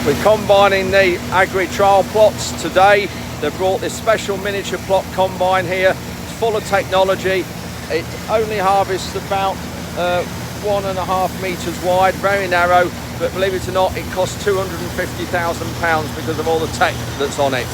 We're combining the agri trial plots today. They've brought this special miniature plot combine here. It's full of technology. It only harvests about 1.5 meters wide, very narrow, but believe it or not, it costs £250,000 because of all the tech that's on it.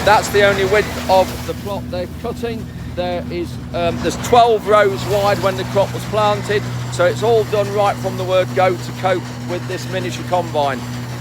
That's the only width of the plot they're cutting. There's 12 rows wide when the crop was planted, so it's all done right from the word go to cope with this miniature combine.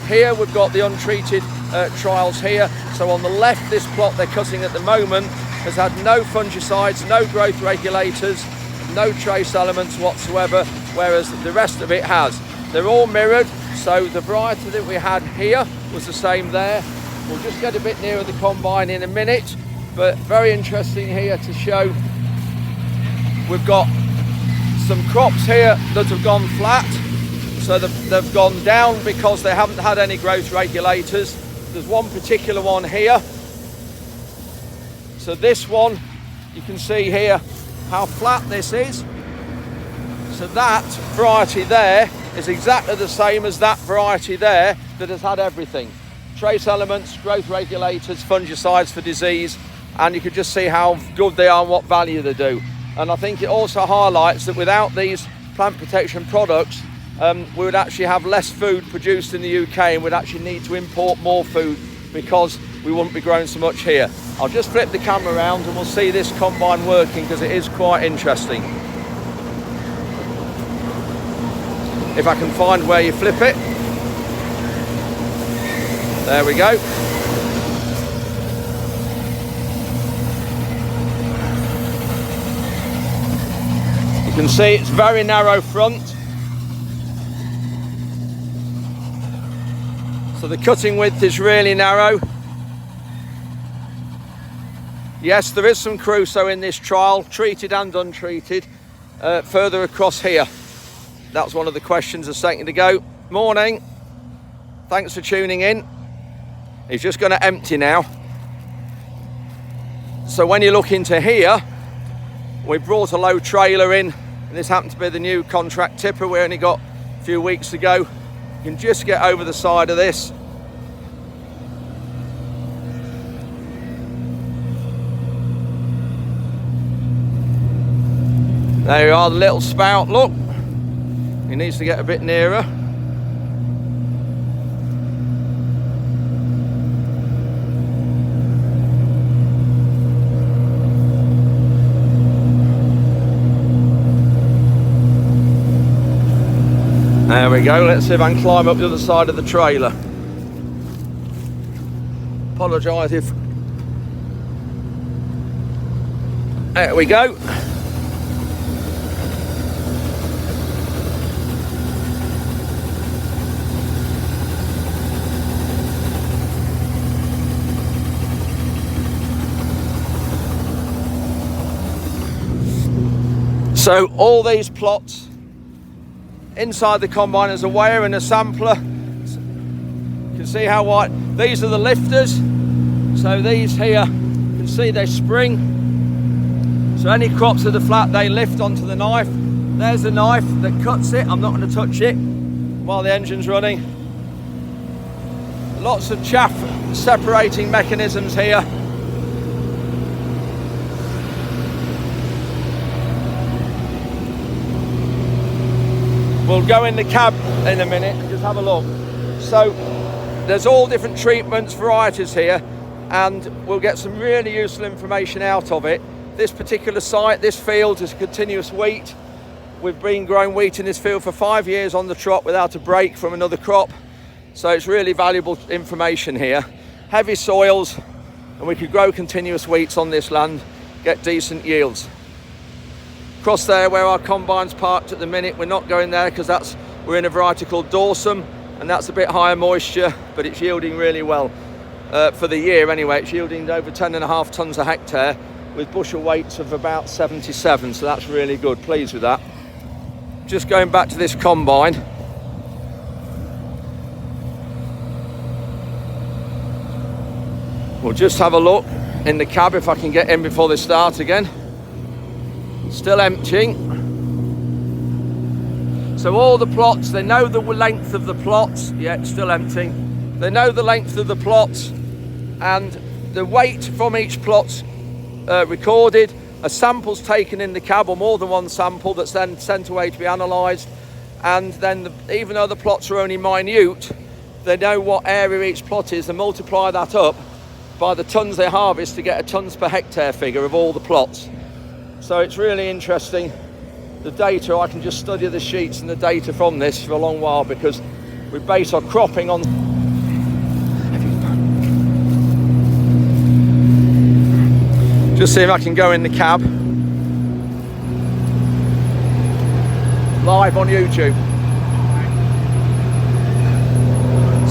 Here we've got the untreated trials here. So on the left, this plot they're cutting at the moment has had no fungicides, no growth regulators, no trace elements whatsoever, whereas the rest of it has. They're all mirrored, so the variety that we had here was the same there. We'll just get a bit nearer the combine in a minute, but very interesting here to show. We've got some crops here that have gone flat, so they've gone down because they haven't had any growth regulators. There's one particular one here. So this one, you can see here how flat this is. So that variety there is exactly the same as that variety there that has had everything. Trace elements, growth regulators, fungicides for disease, and you can just see how good they are and what value they do. And I think it also highlights that without these plant protection products, we would actually have less food produced in the UK, and we'd actually need to import more food because we wouldn't be growing so much here. I'll just flip the camera around and we'll see this combine working because it is quite interesting. If I can find where you flip it. There we go. You can see it's very narrow front. So the cutting width is really narrow. Yes, there is some Crusoe in this trial, treated and untreated, further across here. That's one of the questions a second ago. Morning. Thanks for tuning in. He's just going to empty now. So when you look into here, we brought a low trailer in, and this happened to be the new contract tipper we only got a few weeks ago. You can just get over the side of this. There you are, the little spout, look. He needs to get a bit nearer. There we go, let's see if I can climb up the other side of the trailer. Apologise if... There we go. So all these plots, inside the combine is a weigher and a sampler. You can see how wide. These are the lifters. So these here, you can see they spring. So any crops that are flat, they lift onto the knife. There's the knife that cuts it. I'm not going to touch it while the engine's running. Lots of chaff separating mechanisms here. We'll go in the cab in a minute and just have a look. So there's all different treatments, varieties here, and we'll get some really useful information out of it. This particular site, this field is continuous wheat. We've been growing wheat in this field for 5 years on the trot without a break from another crop. So it's really valuable information here. Heavy soils, and we could grow continuous wheats on this land, get decent yields. Across there where our combine's parked at the minute, we're not going there because we're in a variety called Dorsum, and that's a bit higher moisture, but it's yielding really well. For the year anyway, it's yielding over 10.5 tonnes a hectare with bushel weights of about 77, so that's really good, pleased with that. Just going back to this combine. We'll just have a look in the cab if I can get in before they start again. Still emptying. So all the plots, they know the length of the plots. Yeah, it's still empty. They know the length of the plots and the weight from each plot's recorded. A sample's taken in the cab, or more than one sample, that's then sent away to be analysed. And then even though the plots are only minute, they know what area each plot is and multiply that up by the tons they harvest to get a tons per hectare figure of all the plots. So it's really interesting. The data, I can just study the sheets and the data from this for a long while, because we base our cropping on. Just see if I can go in the cab. Live on YouTube.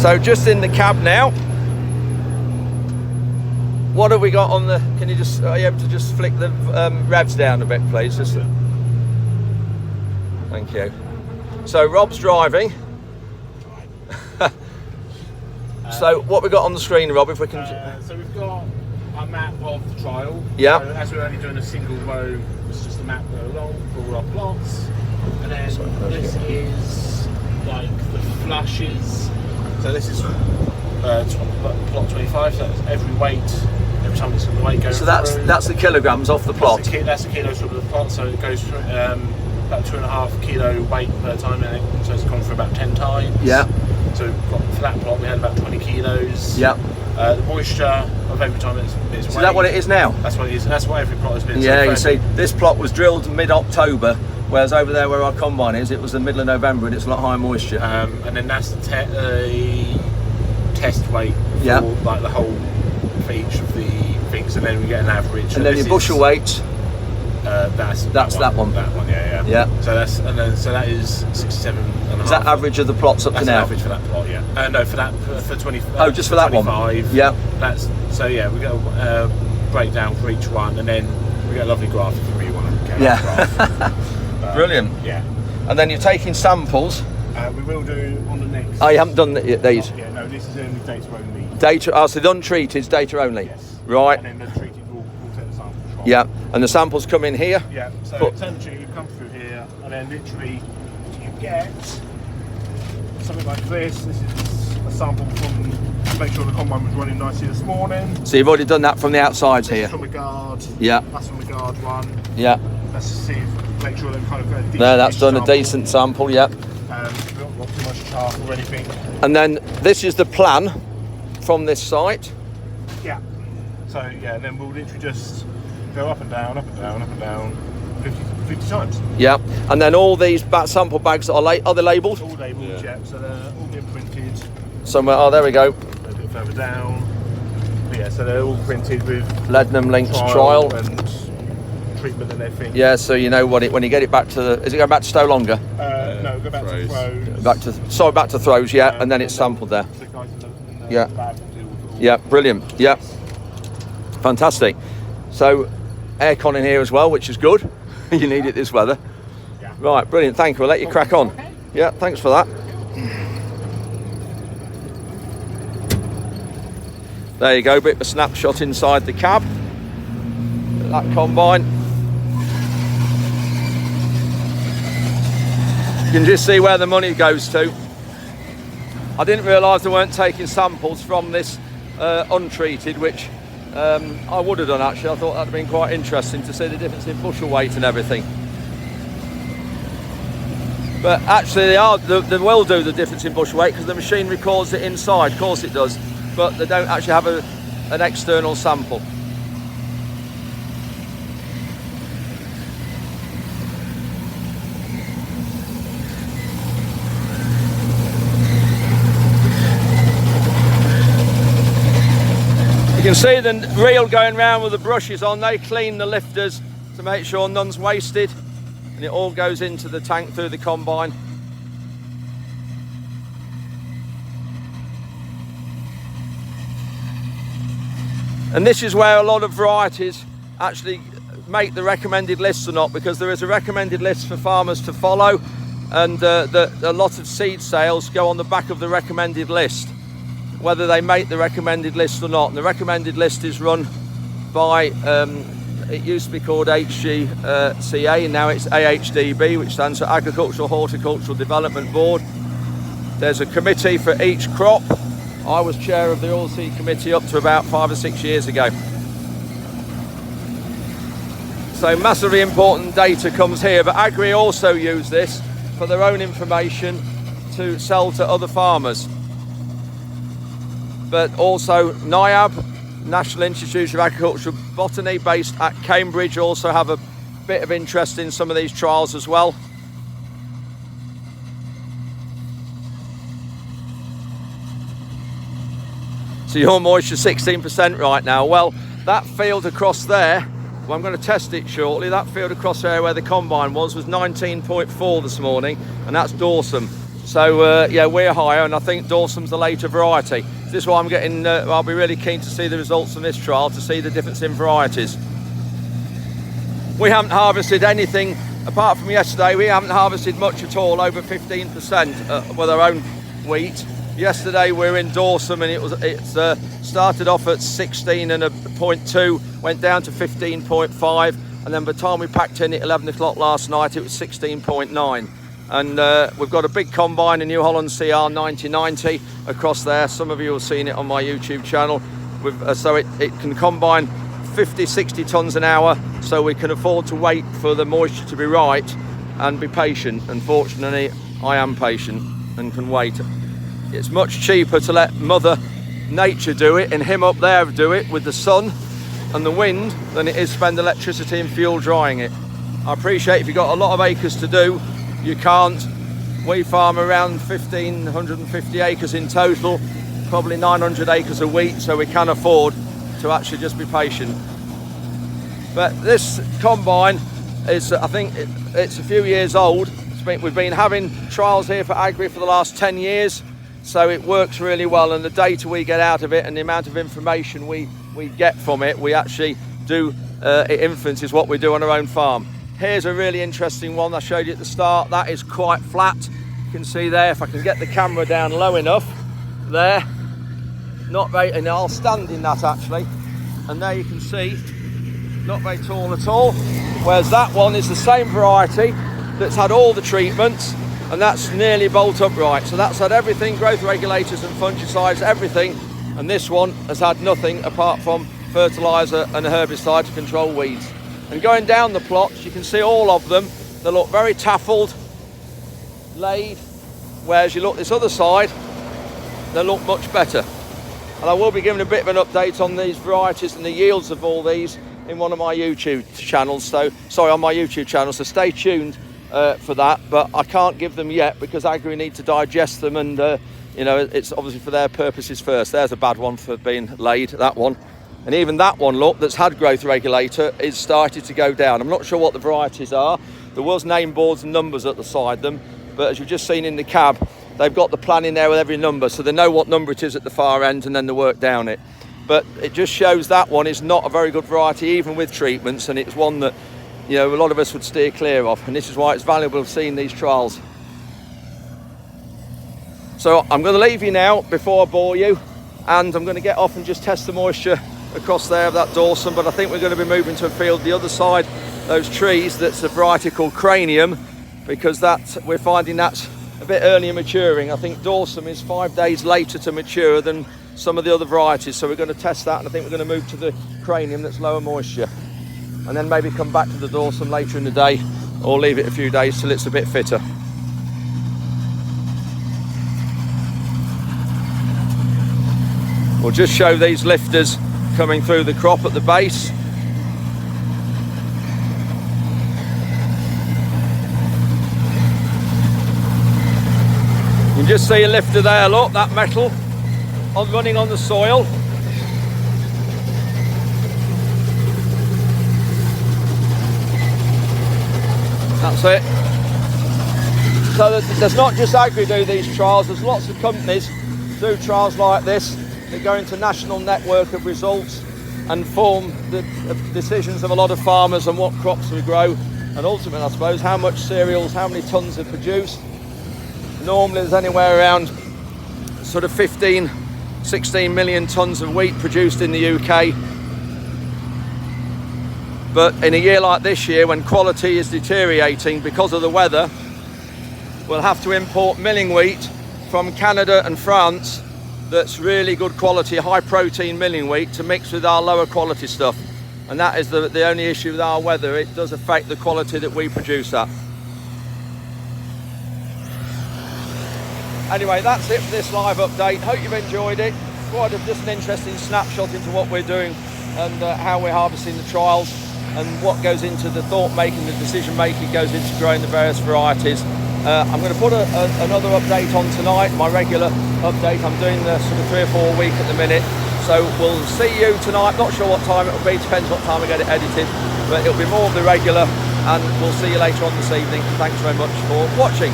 So just in the cab now. What have we got on the, can you just, are you able to just flick the revs down a bit, please? Just, thank you. So Rob's driving. So what we got on the screen, Rob, if we can... So we've got a map of the trial. Yeah. So as we're only doing a single row, it's just a map go along for all our plots. And then this is like the flushes. So this is plot 25, so that's every weight, every time it's the weight goes So through. that's the kilograms off the plot. That's the kilos from the plot, so it goes through about 2.5 kilo weight per time, and so it's gone for about 10 times. Yeah. So we've got, for that plot we had about 20 kilos. Yeah. The moisture of every time it's weighed. Is that what it is now? That's what it is, and that's what every plot has been. Yeah, so you see, this plot was drilled mid-October, whereas over there where our combine is, it was the middle of November and it's a lot higher moisture. And then that's the test weight for like the whole for each of the things, and then we get an average. And then your bushel weights. That's that one. That one, yeah. Yeah. So that is 67.5. Is that average of the plots up to now? Average for that plot, yeah. No, for that for 20. Oh, just for that 25, one. Yeah. That's so yeah. We get a breakdown for each one, and then we get a lovely graph if you really want to get a graph. Brilliant. Yeah. And then you're taking samples. We will do on the next. Oh, you haven't done these? Yeah, no, this is only data only. Data, oh, so the untreated is data only? Yes. Right. And then the treated will take the samples from. Yeah, and the samples come in here? Yeah, so essentially you come through here, and then literally you get something like this. This is a sample from, to make sure the combine was running nicely this morning. So you've already done that from the outsides This here? is from the guard. Yeah. That's from the guard one. Yeah. Let's see if, make sure they've kind of got a decent No, that's done sample. a decent sample, yeah. We don't want too much chaff or anything. And then this is the plan from this site. Yeah. So yeah, and then we'll literally just go up and down, up and down, up and down 50 times. Yeah. And then all these sample bags are they labelled? All labelled, yeah. So they're all been printed. Somewhere, oh, there we go. A bit further down. But yeah, so they're all printed with Leadenham Links trial. And treatment and everything. Yeah, so you know what when you get it back to is it going back to Stow Longer? No, go back to throws. Back to throws, yeah, and then it's sampled there. The guys in the Yeah. bag will deal with it all. Yeah, brilliant. Yeah. Fantastic. So aircon in here as well, which is good. You need it this weather. Yeah. Right, brilliant. Thank you. We'll let you crack on. Okay. Yeah, thanks for that. There you go, bit of a snapshot inside the cab. That combine. You can just see where the money goes to. I didn't realise they weren't taking samples from this untreated, which I would have done actually. I thought that'd have been quite interesting to see the difference in bushel weight and everything. But actually they will do the difference in bushel weight because the machine records it inside, of course it does, but they don't actually have an external sample. You can see the reel going round with the brushes on. They clean the lifters to make sure none's wasted, and it all goes into the tank through the combine. And this is where a lot of varieties actually make the recommended lists or not, because there is a recommended list for farmers to follow, and a lot of seed sales go on the back of the recommended list, whether they make the recommended list or not. And the recommended list is run by It used to be called HGCA, and now it's AHDB, which stands for Agricultural Horticultural Development Board. There's a committee for each crop. I was chair of the oilseed committee up to about 5 or 6 years ago. So massively important data comes here, but Agri also use this for their own information to sell to other farmers. But also NIAB, National Institute of Agricultural Botany, based at Cambridge, also have a bit of interest in some of these trials as well. So your moisture 16% right now. Well, that field across there, well, I'm going to test it shortly. That field across there where the combine was 19.4 this morning, and that's Dorsum. So yeah, we're higher, and I think Dorsum's the later variety. This is why I'm getting, I'll be really keen to see the results from this trial, to see the difference in varieties. We haven't harvested anything, apart from yesterday, we haven't harvested much at all, over 15% with our own wheat. Yesterday we were in Dorsum, and it started off at 16.2, went down to 15.5, and then by the time we packed in at 11 o'clock last night, it was 16.9. And we've got a big combine, a New Holland CR 9090 across there. Some of you have seen it on my YouTube channel. So it can combine 50-60 tonnes an hour, so we can afford to wait for the moisture to be right and be patient. Unfortunately, I am patient and can wait. It's much cheaper to let Mother Nature do it and him up there do it with the sun and the wind than it is spend electricity and fuel drying it. I appreciate if you've got a lot of acres to do, you can't. We farm around 1,550 acres in total, probably 900 acres of wheat, so we can afford to actually just be patient. But this combine is, I think it's a few years old. We've been having trials here for Agri for the last 10 years. So it works really well, and the data we get out of it and the amount of information we get from it, we actually do, it influences what we do on our own farm. Here's a really interesting one I showed you at the start. That is quite flat. You can see there, if I can get the camera down low enough, there, not very, and I'll stand in that actually, and there you can see, not very tall at all, whereas that one is the same variety that's had all the treatments, and that's nearly bolt upright. So that's had everything, growth regulators and fungicides, everything, and this one has had nothing apart from fertiliser and a herbicide to control weeds. And going down the plots, you can see all of them, they look very taffled, laid, whereas you look this other side, they look much better. And I will be giving a bit of an update on these varieties and the yields of all these in one of my YouTube channels, so stay tuned for that, but I can't give them yet because Agri need to digest them, and you know, it's obviously for their purposes first. There's a bad one for being laid, that one, and even that one, look, that's had growth regulator is started to go down. I'm not sure what the varieties are. There was name boards and numbers at the side them, but as you've just seen in the cab, they've got the plan in there with every number, so they know what number it is at the far end, and then they work down it. But it just shows that one is not a very good variety, even with treatments, and it's one that, you know, a lot of us would steer clear of, and this is why it's valuable seeing these trials. So I'm going to leave you now before I bore you, and I'm going to get off and just test the moisture across there of that Dorsum, but I think we're going to be moving to a field the other side, those trees, that's a variety called Cranium, because we're finding that's a bit earlier maturing. I think Dorsum is 5 days later to mature than some of the other varieties, so we're going to test that, and I think we're going to move to the Cranium that's lower moisture, and then maybe come back to the Dorsum later in the day, or leave it a few days till it's a bit fitter. We'll just show these lifters coming through the crop at the base. You can just see a lifter there, look, that metal running on the soil. That's it. So there's not just Agri do these trials, there's lots of companies do trials like this. They go into a national network of results and form the decisions of a lot of farmers on what crops we grow, and ultimately, I suppose, how much cereals, how many tonnes are produced. Normally there's anywhere around sort of 15, 16 million tonnes of wheat produced in the UK. But in a year like this year, when quality is deteriorating because of the weather, we'll have to import milling wheat from Canada and France that's really good quality, high protein milling wheat to mix with our lower quality stuff. And that is the only issue with our weather. It does affect the quality that we produce at. Anyway, that's it for this live update. Hope you've enjoyed it. Just an interesting snapshot into what we're doing and how we're harvesting the trials, and what goes into the thought making, the decision making goes into growing the various varieties. I'm going to put another update on tonight, my regular update. I'm doing the sort of 3 or 4 a week at the minute. So we'll see you tonight. Not sure what time it'll be, depends what time I get it edited, but it'll be more of the regular, and we'll see you later on this evening. Thanks very much for watching.